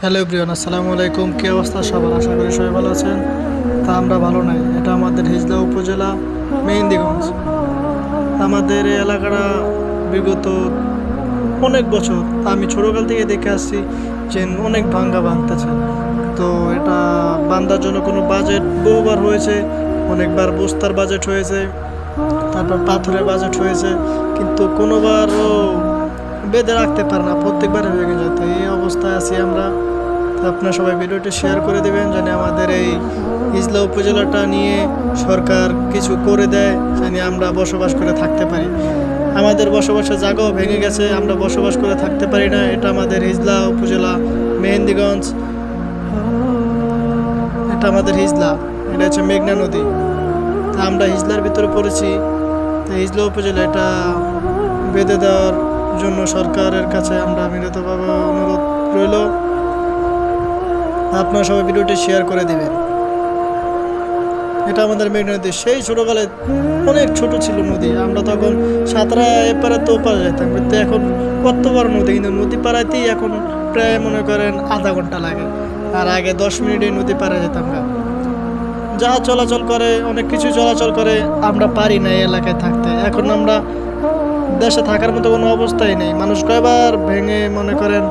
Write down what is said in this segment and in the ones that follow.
Hello everyone, আসসালামু আলাইকুম। কী অবস্থা সবার? আশা করি সবাই ভালো আছেন। তা আমরা ভালো নাই। এটা আমাদের হিজলা উপজেলা মেহেন্দিগঞ্জ। আমাদের এই এলাকাটা বিগত অনেক বছর, আমি ছোটোকাল থেকে দেখে আসছি যে অনেক ভাঙ্গা ভাঙতেছে। তো এটা বান্ধার জন্য কোনো বাজেট বহুবার হয়েছে, অনেকবার বস্তার বাজেট হয়েছে, তারপর পাথরের বাজেট হয়েছে, কিন্তু কোনোবারও বেঁধে রাখতে পারে না, প্রত্যেকবার ভেঙে যায়। তো এই অবস্থায় আছি আমরা। তো আপনারা সবাই ভিডিওটি শেয়ার করে দেবেন যেন আমাদের এই হিজলা উপজেলাটা নিয়ে সরকার কিছু করে দেয়, যেন আমরা বসবাস করে থাকতে পারি। আমাদের বসবাসের জায়গাও ভেঙে গেছে, আমরা বসবাস করে থাকতে পারি না। এটা আমাদের হিজলা উপজেলা মেহেন্দিগঞ্জ, এটা আমাদের হিজলা, এটা হচ্ছে মেঘনা নদী। তা আমরা হিজলার ভিতরে পড়েছি। তো হিজলা উপজেলা এটা বেঁধে দেওয়ার জন্য সরকারের কাছে আমরা বিনীতভাবে অনুরোধ রইল, আপনারা সবাই ভিডিওটি শেয়ার করে দেবেন। এটা আমাদের মেঘনা নদী। সেই ছোটোকালে অনেক ছোট ছিল নদী, আমরা তখন সাঁতরা এপারে তো ওপারে যেতাম, কিন্তু এখন কত বড় নদী, কিন্তু নদী পাড়াইতেই এখন প্রায় মনে করেন আধা ঘন্টা লাগে। আর আগে 10 মিনিটে নদী পাড়ে যেতাম না। যা চলাচল করে, অনেক কিছু চলাচল করে, আমরা পারি না এই এলাকায় থাকতে। এখন আমরা দেশে থাকার মতো কোনো অবস্থাই নেই। মানুষ কয়বার ভেঙে মনে করেন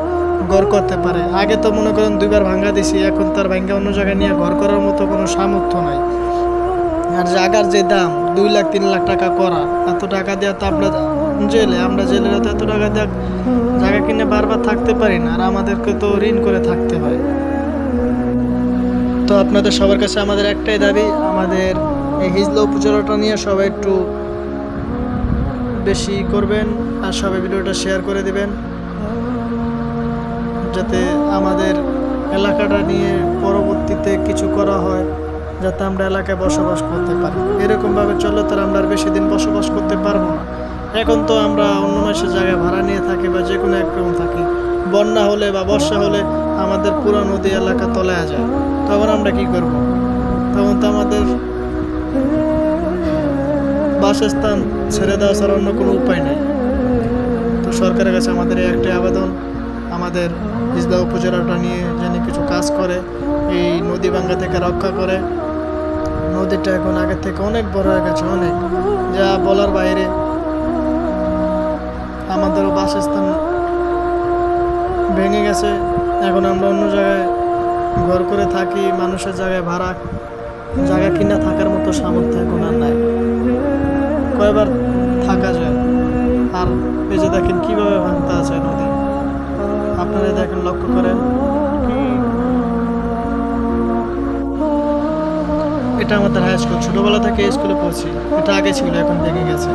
ঘর করতে পারে। আগে তো মনে করেন 2বার ভাঙ্গা দিছি, এখন তার ভাঙ্গা অন্য জায়গায় নিয়ে ঘর করার মতো কোনো সামর্থ্য নাই। আর জায়গার যে দাম 2 লাখ 3 লাখ টাকা করা, এত টাকা দেওয়া তো আমরা জেলে তো এত টাকা দেওয়া জায়গা কিনে বারবার থাকতে পারি না, আর আমাদেরকে তো ঋণ করে থাকতে হয়। তো আপনাদের সবার কাছে আমাদের একটাই দাবি, আমাদের এই হিজলা উপজেলাটা নিয়ে সবাই একটু বেশি করবেন, আর সবাই ভিডিওটা শেয়ার করে দিবেন, যাতে আমাদের এলাকাটা নিয়ে পরবর্তীতে কিছু করা হয়, যাতে আমরা এলাকায় বসবাস করতে পারি। এরকমভাবে চললে তো আমরা আর বেশি দিন বসবাস করতে পারবো না। এখন তো আমরা অন্য মাসের জায়গায় ভাড়া নিয়ে থাকি বা যে কোনো একরকম থাকি। বন্যা হলে বা বর্ষা হলে আমাদের পুরো নদী এলাকা তলায় যায়, তখন আমরা কি করব? তখন তো আমাদের বাসস্থান ছেড়ে দেওয়া ছাড়া অন্য কোনো উপায় নেই। তো সরকারের কাছে আমাদের এই একটাই আবেদন, আমাদের হিজলা উপজেলাটা নিয়ে যেন কিছু কাজ করে, এই নদী ভাঙ্গা থেকে রক্ষা করে। নদীটা এখন আগের থেকে অনেক বড় হয়ে গেছে, অনেক, যা বলার বাইরে। আমাদেরও বাসস্থান ভেঙে গেছে, এখন আমরা অন্য জায়গায় ঘর করে থাকি, মানুষের জায়গায় ভাড়া জায়গা কিনা থাকার মতো সামর্থ্য এখন আর নাই। কয়বার থাকা যায়? আর এই যে দেখেন কীভাবে ভাঙতে আছে নদী, আপনারা দেখেন, লক্ষ্য করেন। এটা আমাদের হাই স্কুল, ছোটোবেলা থেকে স্কুলে পড়ছি। এটা আগে ছিল, এখন ভেঙে গেছে।